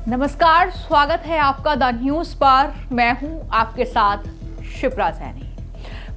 नमस्कार, स्वागत है आपका द न्यूज पर। मैं हूं आपके साथ शिप्रा सैनी।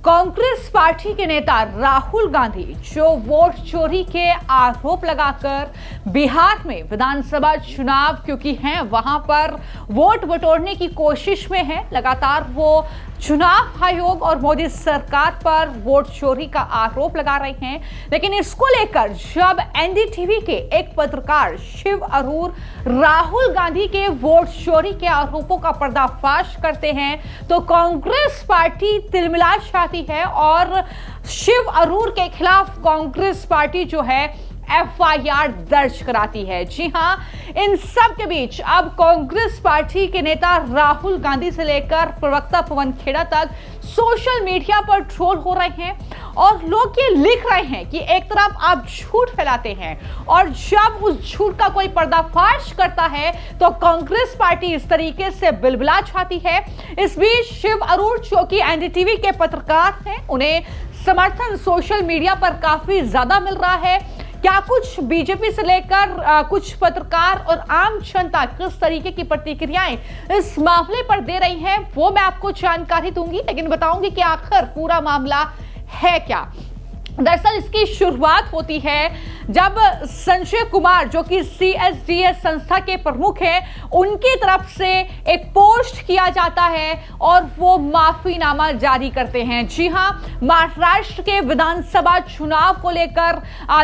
कांग्रेस पार्टी के नेता राहुल गांधी जो वोट चोरी के आरोप लगाकर बिहार में विधानसभा चुनाव क्योंकि हैं वहां पर वोट बटोरने की कोशिश में है, लगातार वो चुनाव आयोग और मोदी सरकार पर वोट चोरी का आरोप लगा रहे हैं। लेकिन इसको लेकर जब एनडीटीवी के एक पत्रकार शिव अरूर राहुल गांधी के वोट चोरी के आरोपों का पर्दाफाश करते हैं तो कांग्रेस पार्टी तिलमिला जाती है और शिव अरूर के खिलाफ कांग्रेस पार्टी जो है एफआईआर दर्ज कराती है। जी हां, इन सब के बीच अब कांग्रेस पार्टी के नेता राहुल गांधी से लेकर प्रवक्ता पवन खेड़ा तक सोशल मीडिया पर ट्रोल हो रहे हैं और लोग ये लिख रहे हैं कि एक तरफ आप झूठ फैलाते हैं और जब उस झूठ का कोई पर्दाफाश करता है तो कांग्रेस पार्टी इस तरीके से बिलबिला जाती है। इस बीच शिव अरूर जो कि एनडीटीवी के पत्रकार हैं, उन्हें समर्थन सोशल मीडिया पर काफी ज्यादा मिल रहा है। क्या कुछ बीजेपी से लेकर कुछ पत्रकार और आम जनता किस तरीके की प्रतिक्रियाएं इस मामले पर दे रही हैं, वो मैं आपको जानकारी दूंगी, लेकिन बताऊंगी कि आखिर पूरा मामला है क्या। दरअसल इसकी शुरुआत होती है जब संजय कुमार जो कि सीएसडीएस संस्था के प्रमुख हैं, उनकी तरफ से एक पोस्ट किया जाता है और वो माफीनामा जारी करते हैं। जी हां, महाराष्ट्र के विधानसभा चुनाव को लेकर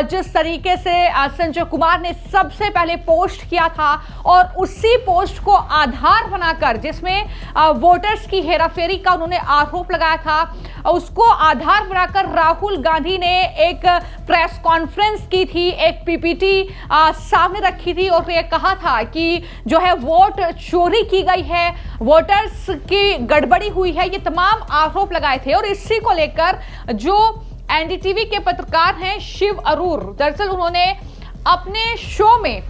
जिस तरीके से संजय कुमार ने सबसे पहले पोस्ट किया था और उसी पोस्ट को आधार बनाकर जिसमें वोटर्स की हेराफेरी का उन्होंने आरोप लगाया था, उसको आधार बनाकर राहुल गांधी ने एक प्रेस कॉन्फ्रेंस की थी, एक पीपीटी सामने रखी थी और ये कहा था कि जो है वोट चोरी की गई है, वोटर्स की गड़बड़ी हुई है, ये तमाम आरोप लगाए थे। और इसी को लेकर जो एनडीटीवी के पत्रकार हैं शिव अरूर, दरअसल उन्होंने अपने शो में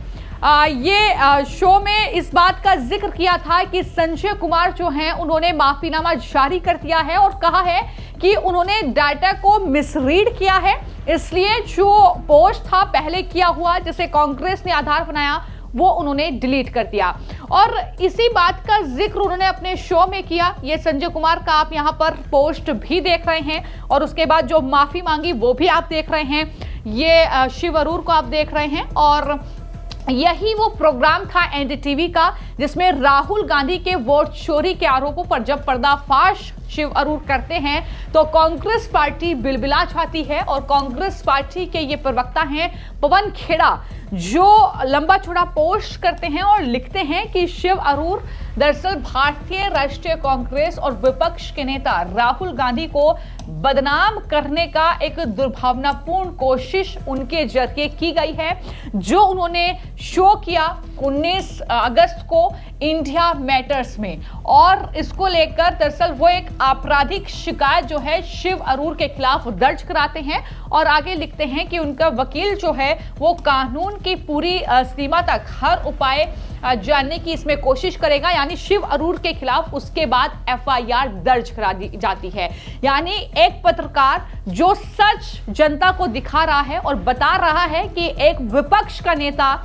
शो में इस बात का जिक्र किया था कि संजय कुमार जो हैं उन्होंने माफीनामा जारी कर दिया है और कहा है कि उन्होंने डाटा को मिसरीड किया है, इसलिए जो पोस्ट था पहले किया हुआ जिसे कांग्रेस ने आधार बनाया वो उन्होंने डिलीट कर दिया। और इसी बात का जिक्र उन्होंने अपने शो में किया। ये संजय कुमार का आप यहां पर पोस्ट भी देख रहे हैं और उसके बाद जो माफी मांगी वो भी आप देख रहे हैं। ये शिव अरूर को आप देख रहे हैं और यही वो प्रोग्राम था एनडीटीवी का जिसमें राहुल गांधी के वोट चोरी के आरोपों पर जब पर्दाफाश शिव अरूर करते हैं तो कांग्रेस पार्टी बिलबिला जाती है और कांग्रेस पार्टी के ये प्रवक्ता हैं पवन खेड़ा जो लंबा चौड़ा पोस्ट करते हैं और लिखते हैं कि शिव अरूर दरअसल भारतीय राष्ट्रीय कांग्रेस और विपक्ष के नेता राहुल गांधी को बदनाम करने का एक दुर्भावनापूर्ण कोशिश उनके जरिए की गई है, जो उन्होंने शो किया 19 अगस्त को इंडिया मैटर्स में। और इसको लेकर दरअसल वो एक आपराधिक शिकायत जो है शिव अरूर के खिलाफ दर्ज कराते हैं और आगे लिखते हैं कि उनका वकील जो है वो कानून की पूरी सीमा तक हर उपाय जानने की इसमें कोशिश करेगा, यानी शिव अरूर के खिलाफ उसके बाद एफआईआर दर्ज करा दी जाती है। यानी एक पत्रकार जो सच जनता को दिखा रहा है और बता रहा है कि एक विपक्ष का नेता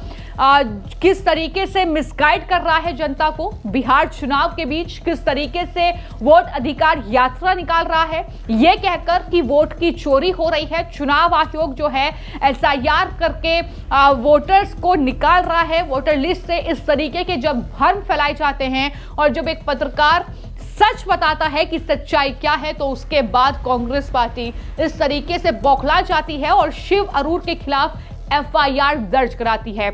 किस तरीके से मिसगाइड कर रहा है जनता को, बिहार चुनाव के बीच किस तरीके से वोट अधिकार यात्रा निकाल रहा है, यह कहकर कि वोट की चोरी हो रही है, चुनाव आयोग जो है एसआईआर करके वोटर्स को निकाल रहा है वोटर लिस्ट से। इस तरीके के जब भ्रम फैलाए जाते हैं और जब एक पत्रकार सच बताता है कि सच्चाई क्या है तो उसके बाद कांग्रेस पार्टी इस तरीके से बौखला जाती है और शिव अरूर के खिलाफ एफआईआर दर्ज कराती है।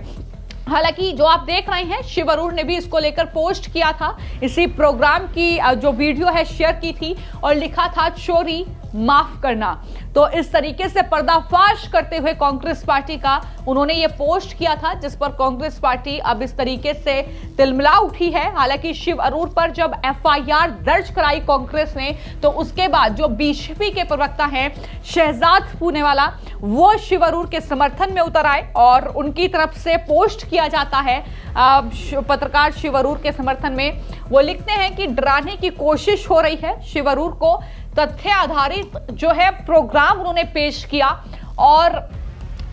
हालांकि जो आप देख रहे हैं शिव अरूर ने भी इसको लेकर पोस्ट किया था, इसी प्रोग्राम की जो वीडियो है शेयर की थी और लिखा था चोरी माफ करना। तो इस तरीके से पर्दाफाश करते हुए कांग्रेस पार्टी का उन्होंने ये पोस्ट किया था जिस पर कांग्रेस पार्टी अब इस तरीके से तिलमिला उठी है। हालांकि शिव अरूर पर जब एफआईआर दर्ज कराई कांग्रेस ने तो उसके बाद जो बीजेपी के प्रवक्ता हैं शहजाद पूनेवाला वो शिव अरूर के समर्थन में उतर आए और उनकी तरफ से पोस्ट किया जाता है पत्रकार शिव अरूर के समर्थन में। वो लिखते हैं कि डराने की कोशिश हो रही है शिव अरूर को, तथ्य आधारित जो है प्रोग्राम उन्होंने पेश किया और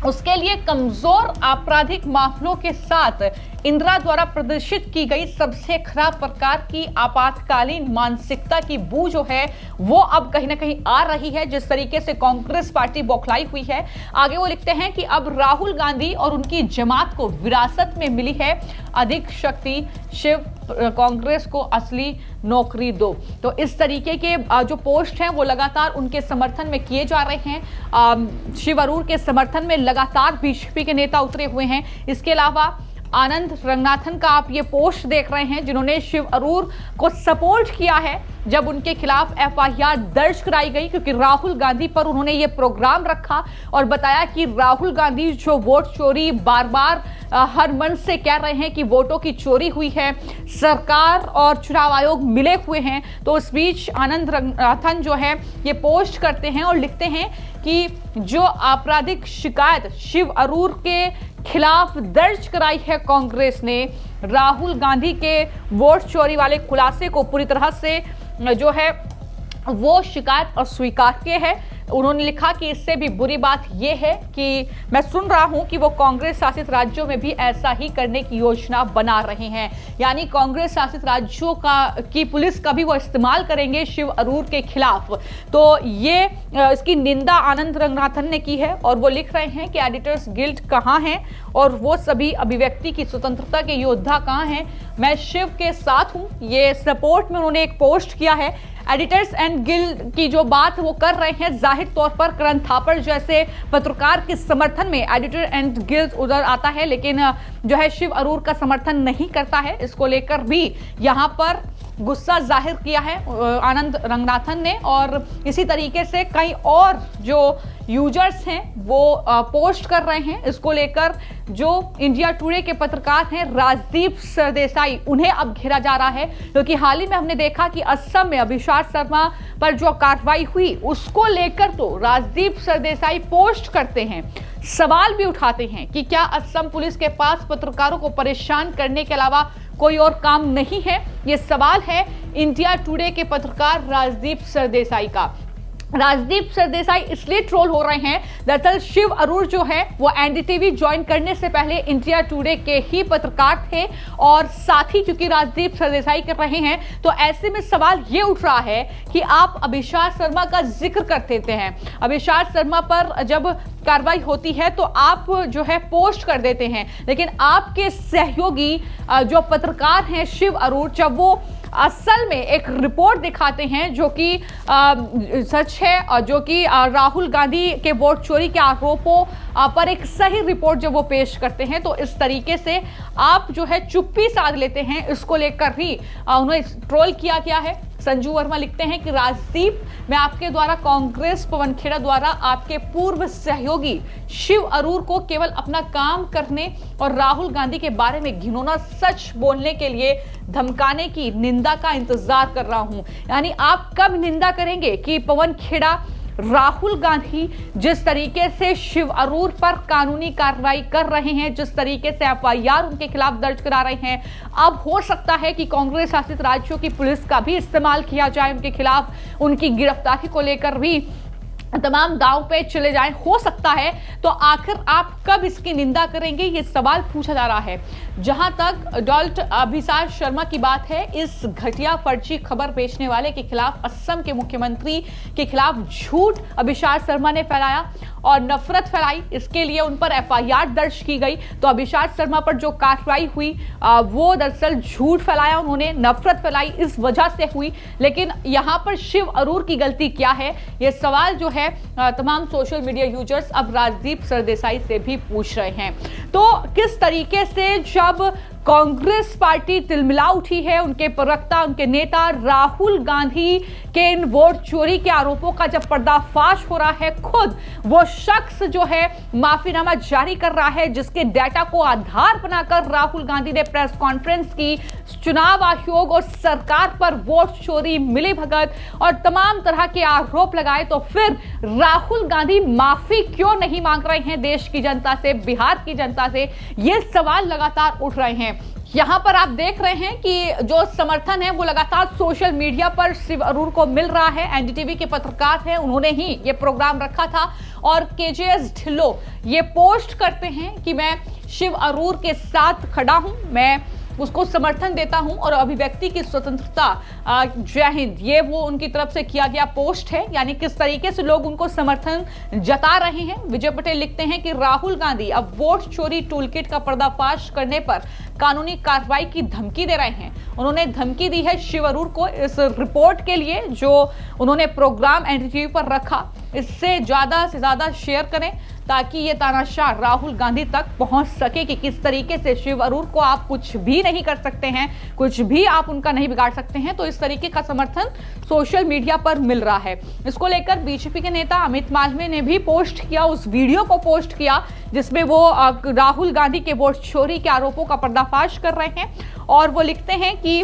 उसके लिए कमजोर आपराधिक मामलों के साथ इंदिरा द्वारा प्रदर्शित की गई सबसे खराब प्रकार की आपातकालीन मानसिकता की बू जो है वो अब कहीं ना कहीं आ रही है। जिस तरीके से कांग्रेस पार्टी बौखलाई हुई है, आगे वो लिखते हैं कि अब राहुल गांधी और उनकी जमात को विरासत में मिली है अधिक शक्ति, शिव कांग्रेस को असली नौकरी दो। तो इस तरीके के जो पोस्ट हैं वो लगातार उनके समर्थन में किए जा रहे हैं। शिव अरूर के समर्थन में लगातार बीजेपी के नेता उतरे हुए हैं। इसके अलावा आनंद रंगनाथन का आप ये पोस्ट देख रहे हैं, जिन्होंने शिव अरूर को सपोर्ट किया है जब उनके खिलाफ एफआईआर दर्ज कराई गई, क्योंकि राहुल गांधी पर उन्होंने ये प्रोग्राम रखा और बताया कि राहुल गांधी जो वोट चोरी बार बार हर मंच से कह रहे हैं कि वोटों की चोरी हुई है, सरकार और चुनाव आयोग मिले हुए हैं। तो इस बीच आनंद रंगनाथन जो है ये पोस्ट करते हैं और लिखते हैं कि जो आपराधिक शिकायत शिव अरूर के खिलाफ दर्ज कराई है कांग्रेस ने, राहुल गांधी के वोट चोरी वाले खुलासे को पूरी तरह से जो है वो शिकायत अस्वीकार्य है। उन्होंने लिखा कि इससे भी बुरी बात यह है कि मैं सुन रहा हूं कि वो कांग्रेस शासित राज्यों में भी ऐसा ही करने की योजना बना रहे हैं, यानी कांग्रेस शासित राज्यों की पुलिस का भी वो इस्तेमाल करेंगे शिव अरूर के खिलाफ। तो ये इसकी निंदा आनंद रंगनाथन ने की है और वो लिख रहे हैं कि एडिटर्स गिल्ड कहां है और वो सभी अभिव्यक्ति की स्वतंत्रता के योद्धा कहां हैं, मैं शिव के साथ हूं। ये सपोर्ट में उन्होंने एक पोस्ट किया है। एडिटर्स एंड गिल्ड की जो बात वो कर रहे हैं, जाहिर तौर पर करण थापड़ जैसे पत्रकार के समर्थन में एडिटर एंड गिल्ड उधर आता है, लेकिन जो है शिव अरूर का समर्थन नहीं करता है। इसको लेकर भी यहां पर गुस्सा जाहिर किया है आनंद रंगनाथन ने और इसी तरीके से कई और जो यूजर्स हैं वो पोस्ट कर रहे हैं। इसको लेकर जो इंडिया टुडे के पत्रकार हैं राजदीप सरदेसाई, उन्हें अब घेरा जा रहा है, क्योंकि हाल ही में हमने देखा कि असम में अभिषाद शर्मा पर जो कार्रवाई हुई उसको लेकर तो राजदीप सरदेसाई पोस्ट करते हैं, सवाल भी उठाते हैं कि क्या असम पुलिस के पास पत्रकारों को परेशान करने के अलावा कोई और काम नहीं है। ये सवाल है इंडिया टुडे के पत्रकार राजदीप सरदेसाई का। राजदीप सरदेसाई इसलिए ट्रोल हो रहे हैं, दरअसल शिव अरूर जो है वो एनडीटीवी ज्वाइन करने से पहले इंडिया टुडे के ही पत्रकार थे और साथ ही क्योंकि राजदीप सरदेसाई कर रहे हैं तो ऐसे में सवाल ये उठ रहा है कि आप अभिषाद शर्मा का जिक्र कर देते हैं, अभिषाद शर्मा पर जब कार्रवाई होती है तो आप जो है पोस्ट कर देते हैं, लेकिन आपके सहयोगी जो पत्रकार हैं शिव अरूर, जब वो असल में एक रिपोर्ट दिखाते हैं जो कि सच है और जो कि राहुल गांधी के वोट चोरी के आरोपों पर एक सही रिपोर्ट जब वो पेश करते हैं, तो इस तरीके से आप जो है चुप्पी साध लेते हैं। इसको लेकर ही उन्हें ट्रोल किया गया है। संजू वर्मा लिखते हैं कि राजदीप, मैं आपके द्वारा कांग्रेस पवन खेड़ा द्वारा आपके पूर्व सहयोगी शिव अरूर को केवल अपना काम करने और राहुल गांधी के बारे में घिनौना सच बोलने के लिए धमकाने की निंदा का इंतजार कर रहा हूं। यानी आप कब निंदा करेंगे कि पवन खेड़ा राहुल गांधी जिस तरीके से शिव अरूर पर कानूनी कार्रवाई कर रहे हैं, जिस तरीके से एफआईआर उनके खिलाफ दर्ज करा रहे हैं, अब हो सकता है कि कांग्रेस शासित राज्यों की पुलिस का भी इस्तेमाल किया जाए उनके खिलाफ, उनकी गिरफ्तारी को लेकर भी तमाम दांव पे चले जाएं, हो सकता है। तो आखिर आप कब इसकी निंदा करेंगे, ये सवाल पूछा जा रहा है। जहां तक डॉल्ट अभिषाद शर्मा की बात है, इस घटिया फर्जी खबर बेचने वाले के खिलाफ असम के मुख्यमंत्री के खिलाफ झूठ अभिषाद शर्मा ने फैलाया और नफरत फैलाई, इसके लिए उन पर एफआईआर दर्ज की गई। तो अभिषाद शर्मा पर जो कार्रवाई हुई वो दरअसल झूठ फैलाया उन्होंने, नफरत फैलाई, इस वजह से हुई। लेकिन यहां पर शिव अरूर की गलती क्या है, ये सवाल जो है तमाम सोशल मीडिया यूजर्स अब राजदीप सरदेसाई से भी पूछ रहे हैं। तो किस तरीके से जब कांग्रेस पार्टी तिलमिला उठी है, उनके प्रवक्ता, उनके नेता राहुल गांधी के इन वोट चोरी के आरोपों का जब पर्दाफाश हो रहा है, खुद वो शख्स जो है माफीनामा जारी कर रहा है, जिसके डाटा को आधार बनाकर राहुल गांधी ने प्रेस कॉन्फ्रेंस की, चुनाव आयोग और सरकार पर वोट चोरी, मिलीभगत और तमाम तरह के आरोप लगाए, तो फिर राहुल गांधी माफी क्यों नहीं मांग रहे हैं देश की जनता से, बिहार की जनता से? ये सवाल लगातार उठ रहे हैं। यहाँ पर आप देख रहे हैं कि जो समर्थन है वो लगातार सोशल मीडिया पर शिव अरूर को मिल रहा है। एनडीटीवी के पत्रकार हैं, उन्होंने ही ये प्रोग्राम रखा था और केजेएस ढिल्लो ये पोस्ट करते हैं कि मैं शिव अरूर के साथ खड़ा हूं, मैं उसको समर्थन देता हूं और अभिव्यक्ति की स्वतंत्रता जय हिंद, ये वो उनकी तरफ से किया गया पोस्ट है। यानी किस तरीके से लोग उनको समर्थन जता रहे हैं। विजय पटेल लिखते हैं कि राहुल गांधी अब वोट चोरी टूलकिट का पर्दाफाश करने पर कानूनी कार्रवाई की धमकी दे रहे हैं। उन्होंने धमकी दी है शिव अरूर को इस रिपोर्ट के लिए जो उन्होंने प्रोग्राम एनडीटीवी पर रखा, इससे ज्यादा से ज्यादा शेयर करें ताकि ये तानाशाह राहुल गांधी तक पहुंच सके कि किस तरीके से शिव अरूर को आप कुछ भी नहीं कर सकते हैं, कुछ भी आप उनका नहीं बिगाड़ सकते हैं। तो इस तरीके का समर्थन सोशल मीडिया पर मिल रहा है। इसको लेकर बीजेपी के नेता अमित मालवीय ने भी पोस्ट किया, उस वीडियो को पोस्ट किया जिसमें वो राहुल गांधी के वोट चोरी के आरोपों का पर्दाफाश कर रहे हैं और वो लिखते हैं कि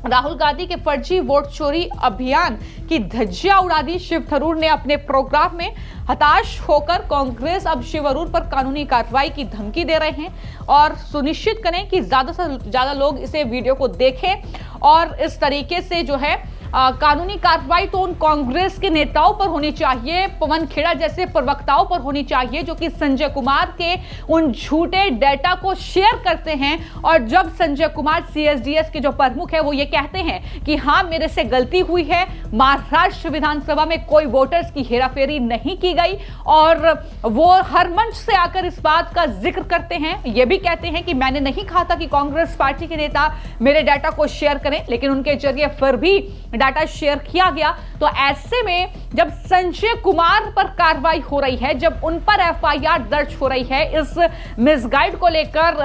राहुल गांधी के फर्जी वोट चोरी अभियान की धज्जियां उड़ा दी। शिव थरूर ने अपने प्रोग्राम में हताश होकर कांग्रेस अब शिव अरूर पर कानूनी कार्रवाई की धमकी दे रहे हैं और सुनिश्चित करें कि ज्यादा से ज्यादा लोग इसे वीडियो को देखें और इस तरीके से जो है कानूनी कार्रवाई तो उन कांग्रेस के नेताओं पर होनी चाहिए, पवन खेड़ा जैसे प्रवक्ताओं पर होनी चाहिए जो कि संजय कुमार के उन झूठे डेटा को शेयर करते हैं। और जब संजय कुमार सीएसडीएस के जो प्रमुख है वो ये कहते हैं कि हाँ मेरे से गलती हुई है, महाराष्ट्र विधानसभा में कोई वोटर्स की हेराफेरी नहीं की गई और वो हर मंच से आकर इस बात का जिक्र करते हैं, ये भी कहते हैं कि मैंने नहीं कहा था कि कांग्रेस पार्टी के नेता मेरे डाटा को शेयर करें, लेकिन उनके जरिए फिर भी डाटा शेयर किया गया। तो ऐसे में जब संजय कुमार पर कार्रवाई हो रही है, जब उन पर एफआईआर दर्ज हो रही है इस मिसगाइड को लेकर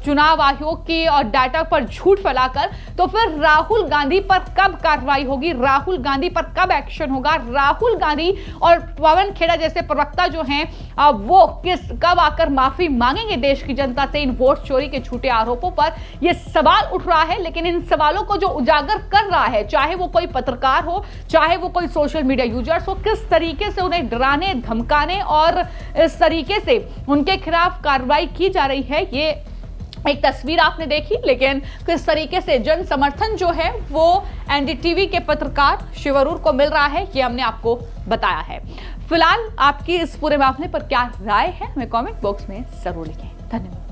चुनाव आयोग की और डाटा पर झूठ फैलाकर, तो फिर राहुल गांधी पर कब कार्रवाई होगी, राहुल गांधी पर कब एक्शन होगा, राहुल गांधी और पवन खेड़ा जैसे प्रवक्ता जो हैं वो कब आकर माफी मांगेंगे देश की जनता से इन वोट चोरी के झूठे आरोपों पर। यह सवाल उठ रहा है, लेकिन इन सवालों को जो उजागर कर रहा है, चाहे वो कोई पत्रकार हो, चाहे वो कोई सोशल मीडिया यूजर्स हो, किस तरीके से उन्हें डराने धमकाने और इस तरीके से उनके खिलाफ कार्रवाई की जा रही है, ये एक तस्वीर आपने देखी। लेकिन किस तरीके से जन समर्थन जो है वो एनडीटीवी के पत्रकार शिव अरूर को मिल रहा है, ये हमने आपको बताया है। फिलहाल आपकी इस पूरे मामले पर क्या राय है हमें कमेंट बॉक्स में जरूर लिखें। धन्यवाद।